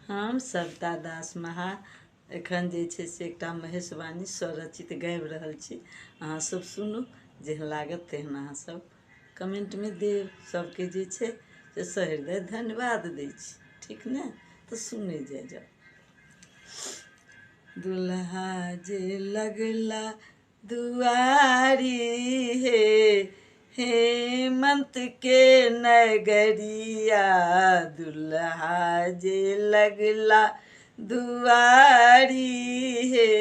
हम सविता दास महा एखन जे छै से एकटा महेशवाणी स्वरचित गाबि रहल छी। अहाँ सब सुनू, जेहन लागत तेहन अहाँ सब कमेंट में देब। सबके जे छै से सहृदय धन्यवाद दै छी, ठीक ने? तो सुने जाओ। दुल्हा जे लगला दुआरी हे, हेमंत के नगरिया। दुल्हा जे लगला दुआरी हे,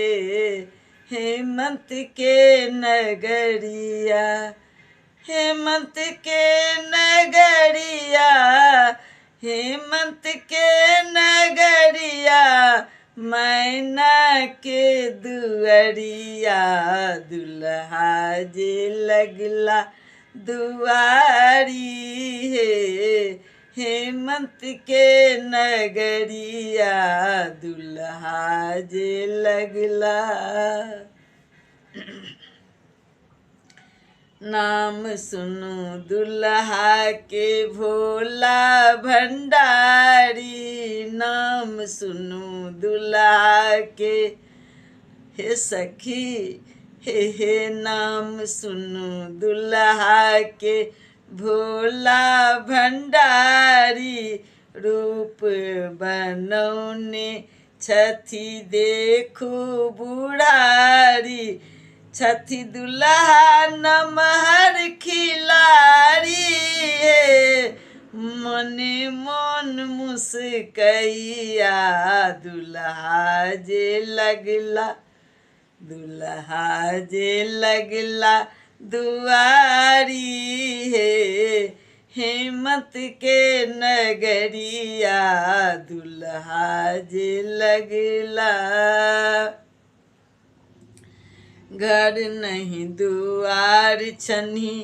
हेमंत के नगरिया। हेमंत के नगरिया, हेमंत के नगरिया। मैना के दुअरिया। दुल्हा जे लगला दुआरी हे, हेमंत के नगरिया। दुल्हा जे लगला। नाम सुनु दुल्हा के भोला भंडारी। नाम सुनु दुल्हा के हे सखी, हे नाम सुनु दुल्हा के भोला भंडारी। रूप बनौने छथि देखू बुढ़ारी। छथि दुल्हा नमहर खिलाड़ी हे, मने मन मुस्कैया। दुल्हा जे लगला, दुल्हा जे लगला दुआरी हे, हेमंत के नगरिया। दुल्हा जे लगला। घर नहीं दुआर छनी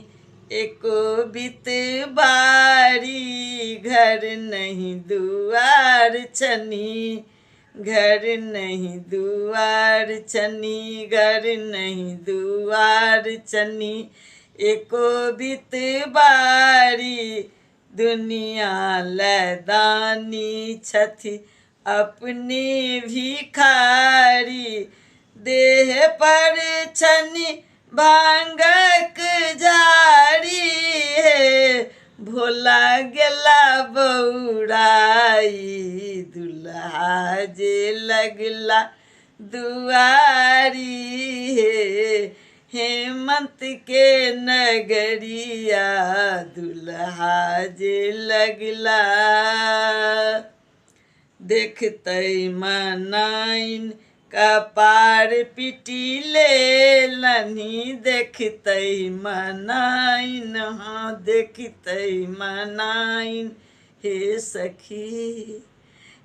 एको बित बारी। घर नहीं दुआर छनी, घर नहीं दुआर छनी। घर नहीं दुआर छनी एको बित बारी। दुनिया लैदानी छथि अपने भिखारी। देह पर छनी भांगक झाड़ी हे, भोला गेला बौराई। दुल्हा जे लगला दुआरी हे, हेमंत के नगरिया। दुल्हा जे लगला। देखते मनाइन कपार पिटी लेलनि। देखते मनाइन, हाँ देखते मनाइन हे सखी,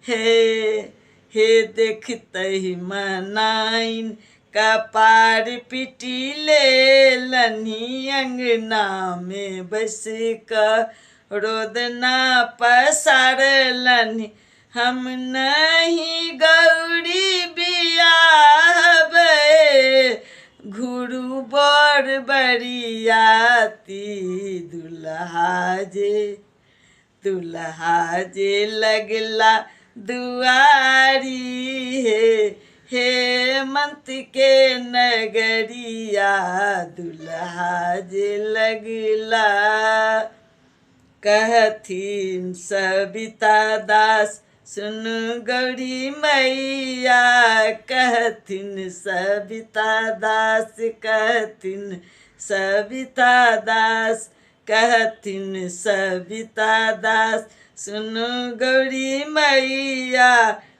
हे देखते मनाइन कपार पिटी लेलनि। अंगना में बैस कर रोदना पसारलनि। हम नहीं गौरी बियाहबे, घुरु बर बरियाती। दुल्हा जे लगला दुआरी हे, हेमंत के नगरिया। दुल्हा जे लगला। कहथिन सविता दास सुन गौरी मैया। कहथिन सविता दास, कहथिन सविता दास। कहथिन सविता दास सुन गौरी मैया।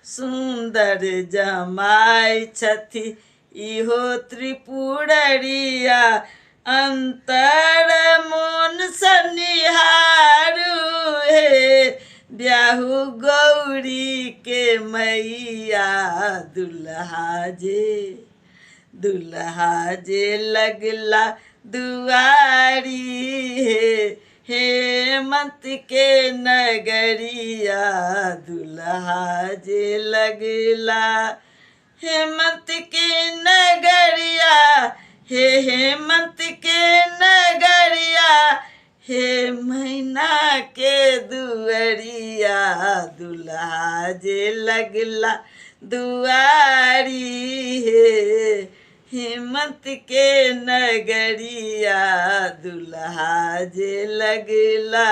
सुंदर जमाई छथि इहो त्रिपुररिया। अंतर मन सनिहारू हे, ब्याहु गौरी के मैया। दुल्हा जे लगला दुआरी हे, हेमंत के नगरिया। दुल्हा जे लगला। हेमंत के नगरिया, हे हेमंत के नगरिया। हे मैना के दुअरिया दुल्हा जे लगला दुआरी हे हिम्मत के नगरिया दुल्हा जे लगला